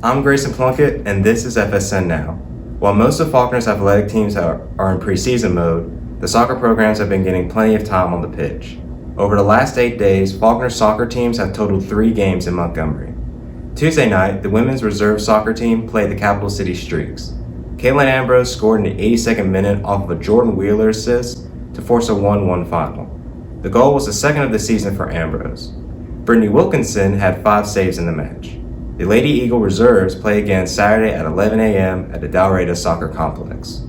I'm Grayson Plunkett, and this is FSN Now. While most of Faulkner's athletic teams are in preseason mode, the soccer programs have been getting plenty of time on the pitch. Over the last 8 days, Faulkner's soccer teams have totaled 3 games in Montgomery. Tuesday night, the women's reserve soccer team played the Capital City Streaks. Caitlin Ambrose scored in the 82nd minute off of a Jordan Wheeler assist to force a 1-1 final. The goal was the second of the season for Ambrose. Brittany Wilkinson had 5 saves in the match. The Lady Eagle Reserves play again Saturday at 11 a.m. at the Dalreda Soccer Complex.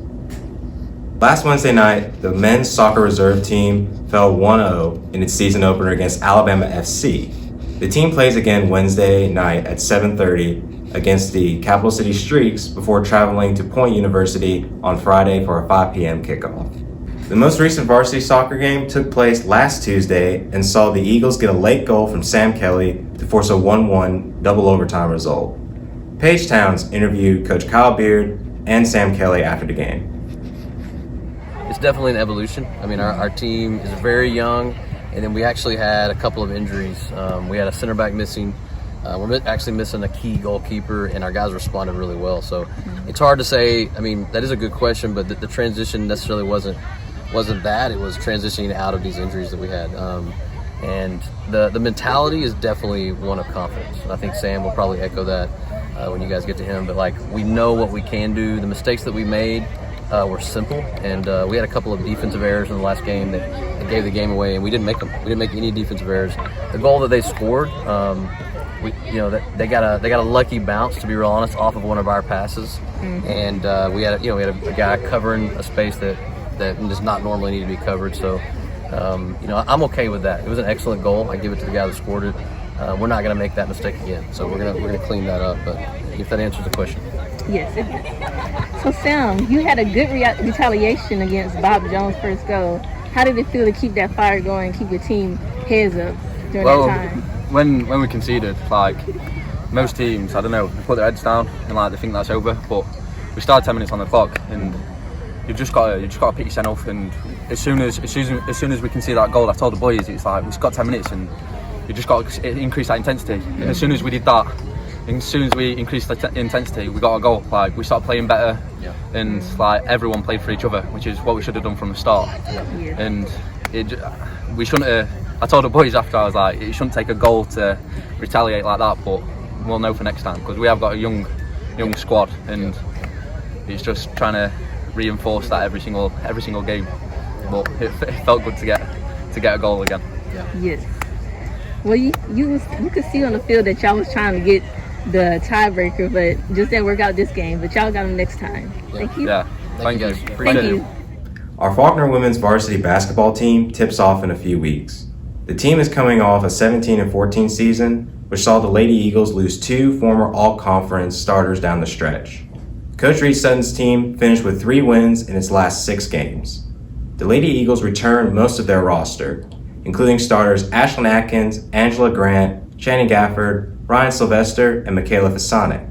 Last Wednesday night, the men's soccer reserve team fell 1-0 in its season opener against Alabama FC. The team plays again Wednesday night at 7:30 against the Capital City Streaks before traveling to Point University on Friday for a 5 p.m. kickoff. The most recent varsity soccer game took place last Tuesday and saw the Eagles get a late goal from Sam Kelly to force a 1-1 double overtime result. Paige Towns interviewed Coach Kyle Beard and Sam Kelly after the game. It's definitely an evolution. I mean, our team is very young, and then we actually had a couple of injuries. We had a center back missing. We're actually missing a key goalkeeper, and our guys responded really well. So it's hard to say. I mean, that is a good question, but the transition necessarily wasn't that. It was transitioning out of these injuries that we had. And the mentality is definitely one of confidence. And I think Sam will probably echo that when you guys get to him. But, like, we know what we can do. The mistakes that we made were simple. And we had a couple of defensive errors in the last game that gave the game away, and we didn't make them. We didn't make any defensive errors. The goal that they scored, they got a lucky bounce, to be real honest, off of one of our passes. And we had a guy covering a space that does not normally need to be covered. So, I'm okay with that. It was an excellent goal. I give it to the guy that scored it. We're not going to make that mistake again. So we're gonna clean that up. But if that answers the question. Yes, it does. So, Sam, you had a good retaliation against Bob Jones' first goal. How did it feel to keep that fire going, keep your team heads up during that time? When we conceded, like most teams, I don't know, they put their heads down and they think that's over. But we started 10 minutes on the clock, and you've just got to pick yourself. And as soon as we can see that goal, I told the boys, it's like we've got 10 minutes, and you just got to increase that intensity. And as soon as we did that, as soon as we increased the intensity, we got a goal. Like, we started playing better, and like everyone played for each other, which is what we should have done from the start. And we shouldn't have. I told the boys after, I was like, it shouldn't take a goal to retaliate like that, but we'll know for next time, because we have got a young squad, and it's just trying to reinforce that every single game. But it felt good to get a goal again. Yes. Well, you could see on the field that y'all was trying to get the tiebreaker, but just didn't work out this game. But y'all got them next time. Thank you. Yeah. Thank you. Thank you. Our Faulkner women's varsity basketball team tips off in a few weeks. The team is coming off a 17-14 season, which saw the Lady Eagles lose 2 former all-conference starters down the stretch. Coach Reed Sutton's team finished with 3 wins in its last 6 games. The Lady Eagles returned most of their roster, including starters Ashlyn Atkins, Angela Grant, Channing Gafford, Ryan Sylvester, and Michaela Fasane.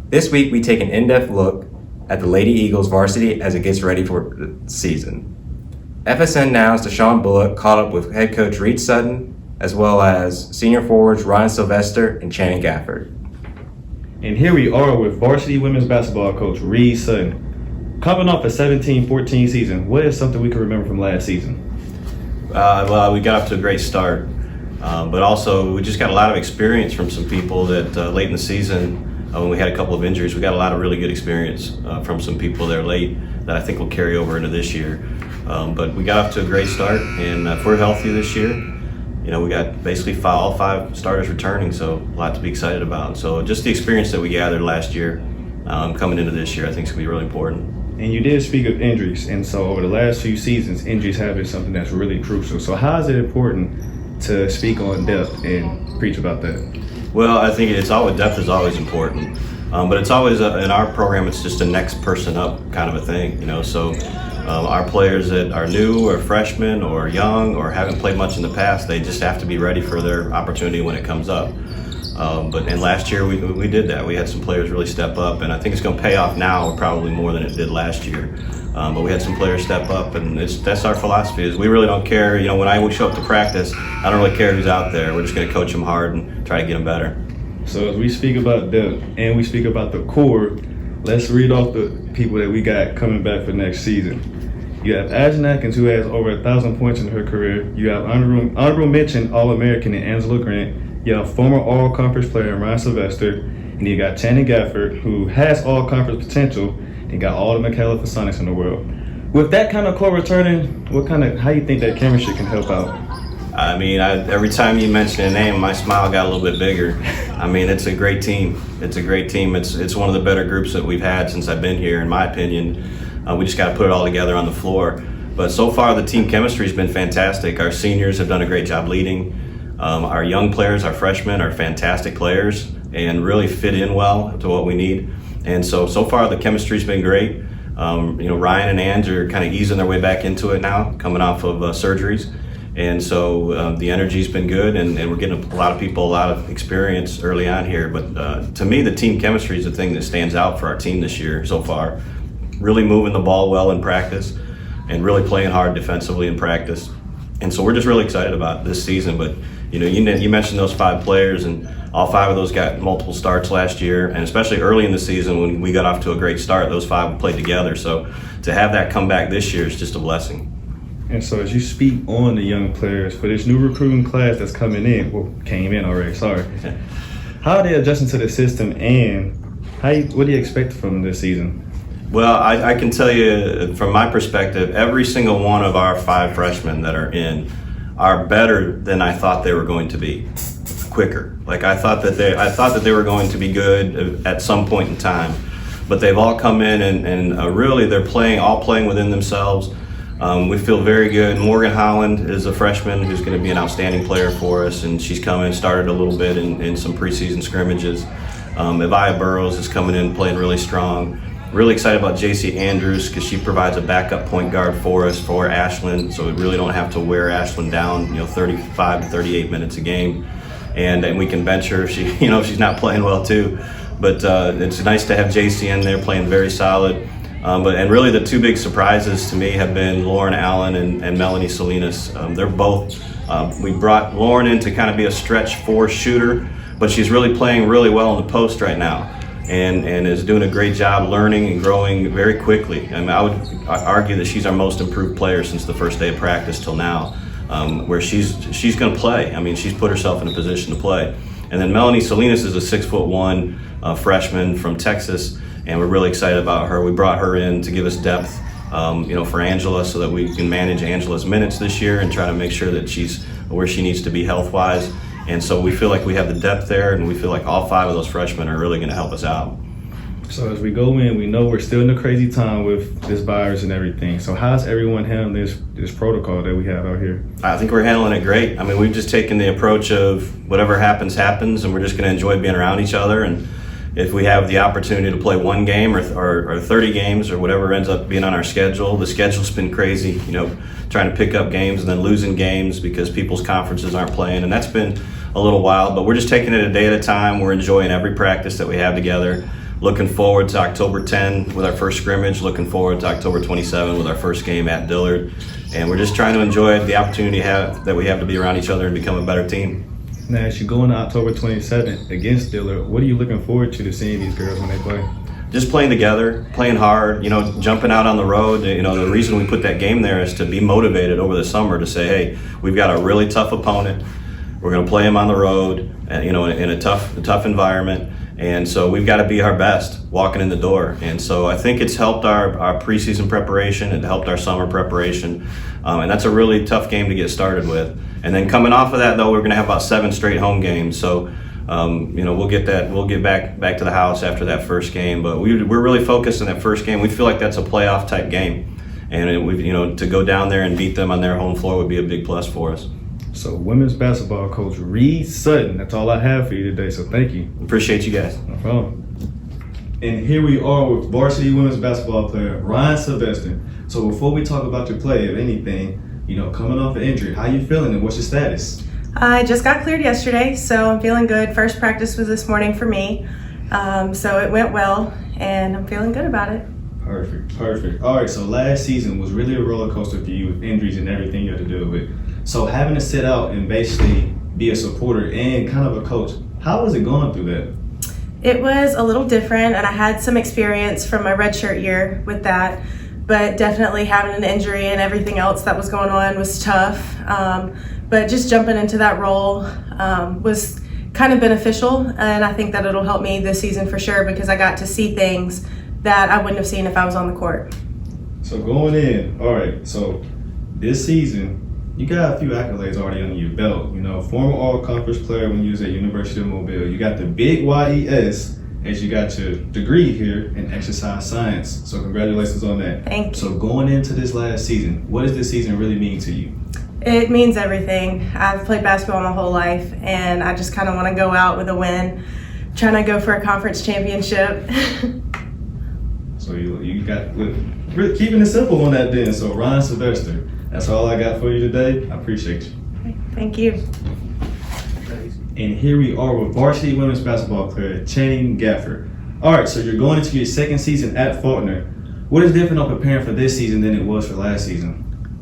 This week, we take an in-depth look at the Lady Eagles varsity as it gets ready for the season. FSN Now's Deshaun Bullock caught up with head coach Reed Sutton, as well as senior forwards Ryan Sylvester and Channing Gafford. And here we are with varsity women's basketball coach Reed Sutton. Coming off a 17-14 season, what is something we can remember from last season? Well, we got off to a great start, but also we just got a lot of experience from some people that late in the season, when we had a couple of injuries, we got a lot of really good experience from some people there late that I think will carry over into this year. But we got off to a great start, and if we're healthy this year, we got basically all 5 starters returning, so a lot to be excited about. So just the experience that we gathered last year, coming into this year, I think is going to be really important. And you did speak of injuries, and so over the last few seasons, injuries have been something that's really crucial. So how is it important to speak on depth and preach about that? Well, I think depth is always important, but it's always in our program, it's just a next person up kind of a thing, So our players that are new or freshmen or young or haven't played much in the past, they just have to be ready for their opportunity when it comes up. But last year we did that. We had some players really step up, and I think it's going to pay off now probably more than it did last year. But we had some players step up, and that's our philosophy. Is we really don't care. When I show up to practice, I don't really care who's out there. We're just going to coach them hard and try to get them better. So as we speak about depth and we speak about the core, let's read off the people that we got coming back for next season. You have Ashton Atkins, who has over 1,000 points in her career. You have honorable mention All-American in Angela Grant. You have former All-Conference player Ryan Sylvester. And you got Channing Gafford, who has All-Conference potential, and got all the Michaela Fasonics in the world. With that kind of core returning, how you think that chemistry can help out? I mean, every time you mention a name, my smile got a little bit bigger. I mean, it's a great team. It's a great team. It's one of the better groups that we've had since I've been here, in my opinion. We just got to put it all together on the floor. But so far, the team chemistry has been fantastic. Our seniors have done a great job leading. Our young players, our freshmen, are fantastic players and really fit in well to what we need. And so far, the chemistry's been great. Ryan and Ange are kind of easing their way back into it now, coming off of surgeries. And so the energy's been good, and we're getting a lot of people a lot of experience early on here. But to me, the team chemistry is the thing that stands out for our team this year so far. Really moving the ball well in practice and really playing hard defensively in practice. And so we're just really excited about this season. But you mentioned those 5 players, and all 5 of those got multiple starts last year, and especially early in the season when we got off to a great start, those 5 played together. So to have that come back this year is just a blessing. And so as you speak on the young players for this new recruiting class that's coming in, came in already, sorry. How are they adjusting to the system, and what do you expect from this season? Well, I can tell you from my perspective, every single one of our 5 freshmen that are in are better than I thought they were going to be, quicker. Like I thought that they were going to be good at some point in time, but they've all come in and really they're all playing within themselves. We feel very good. Morgan Holland is a freshman who's going to be an outstanding player for us, and she's started a little bit in some preseason scrimmages. Evia Burrows is coming in playing really strong. Really excited about JC Andrews because she provides a backup point guard for us for Ashland, so we really don't have to wear Ashland down, 35 to 38 minutes a game, and we can bench her if she's not playing well too. But it's nice to have JC in there playing very solid. And really the 2 big surprises to me have been Lauren Allen and Melanie Salinas. They're both. We brought Lauren in to kind of be a stretch 4 shooter, but she's really playing really well in the post right now. And is doing a great job learning and growing very quickly. I mean, I would argue that she's our most improved player since the first day of practice till now, where she's going to play. I mean, she's put herself in a position to play. And then Melanie Salinas is a 6'1" freshman from Texas, and we're really excited about her. We brought her in to give us depth, for Angela, so that we can manage Angela's minutes this year and try to make sure that she's where she needs to be health-wise. And so we feel like we have the depth there, and we feel like all 5 of those freshmen are really going to help us out. So as we go in, we know we're still in the crazy time with this virus and everything. So how's everyone handling this protocol that we have out here? I think we're handling it great. I mean, we've just taken the approach of whatever happens, happens, and we're just going to enjoy being around each other. And if we have the opportunity to play 1 game or 30 games or whatever ends up being on our schedule, the schedule's been crazy, trying to pick up games and then losing games because people's conferences aren't playing. And that's been a little wild, but we're just taking it a day at a time. We're enjoying every practice that we have together. Looking forward to October 10 with our first scrimmage. Looking forward to October 27 with our first game at Dillard. And we're just trying to enjoy the opportunity that we have to be around each other and become a better team. Now, as you go into October 27th against Dillard, what are you looking forward to seeing these girls when they play? Just playing together, playing hard, jumping out on the road. The reason we put that game there is to be motivated over the summer to say, hey, we've got a really tough opponent. We're going to play them on the road, in a tough environment. And so we've got to be our best walking in the door. And so I think it's helped our preseason preparation. It helped our summer preparation. And that's a really tough game to get started with. And then coming off of that, though, we're going to have about 7 straight home games. So, we'll get back to the house after that first game. But we're really focused on that first game. We feel like that's a playoff type game. And to go down there and beat them on their home floor would be a big plus for us. So women's basketball coach Reed Sutton, that's all I have for you today, so thank you. Appreciate you guys. No problem. And here we are with varsity women's basketball player Ryan Sylvester. So before we talk about your play, if anything, coming off an injury, how you feeling and what's your status? I just got cleared yesterday, so I'm feeling good. First practice was this morning for me, so it went well, and I'm feeling good about it. Perfect. All right, so last season was really a roller coaster for you with injuries and everything you had to deal with. So having to sit out and basically be a supporter and kind of a coach, How was it going through that? It was a little different, and I had some experience from my redshirt year with that, but definitely having an injury and everything else that was going on was tough. But just jumping into that role was kind of beneficial, and I think that it'll help me this season for sure because I got to see things that I wouldn't have seen if I was on the court. So going in, all right, so this season, you got a few accolades already under your belt. You know, former all-conference player when you was at University of Mobile. You got the big YES as you got your degree here in exercise science. So congratulations on that. Thank you. So going into this last season, what does this season really mean to you? It means everything. I've played basketball my whole life, and I just kind of want to go out with a win, trying to go for a conference championship. So you got, really keeping it simple on that then. So Ryan Sylvester, that's all I got for you today. I appreciate you. Thank you. And here we are with varsity women's basketball player Channing Gafford. All right, so you're going into your second season at Faulkner. What is different on preparing for this season than it was for last season?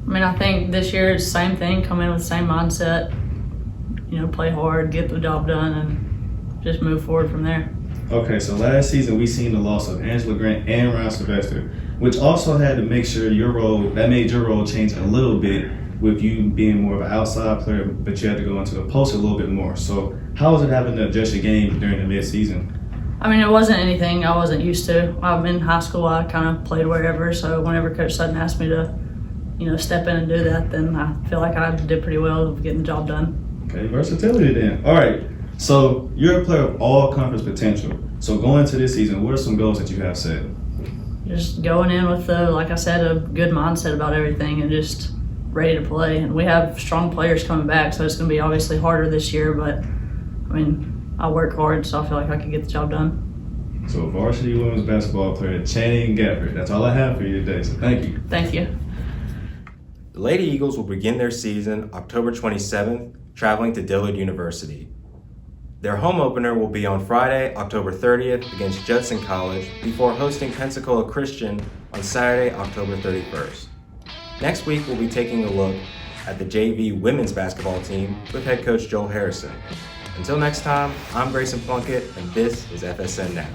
I mean, I think this year is the same thing, come in with the same mindset, you know, play hard, get the job done, and just move forward from there. Okay, so last season we seen the loss of Angela Grant and Ryan Sylvester, which also had to make sure that made your role change a little bit with you being more of an outside player, but you had to go into the post a little bit more. So how was it having to adjust your game during the mid-season? I mean, it wasn't anything I wasn't used to. I'm in high school, I kind of played wherever, so whenever Coach Sutton asked me to, you know, step in and do that, then I feel like I did pretty well with getting the job done. Okay, versatility then. All right, so you're a player of all conference potential. So going into this season, what are some goals that you have set? Just going in with, like I said, a good mindset about everything and just ready to play. And we have strong players coming back, so it's going to be obviously harder this year, but I mean, I work hard, so I feel like I can get the job done. So varsity women's basketball player Channing Gafford. That's all I have for you today, so thank you. Thank you. The Lady Eagles will begin their season October 27th, traveling to Dillard University. Their home opener will be on Friday, October 30th against Judson College before hosting Pensacola Christian on Saturday, October 31st. Next week, we'll be taking a look at the JV women's basketball team with head coach Joel Harrison. Until next time, I'm Grayson Plunkett, and this is FSN Now.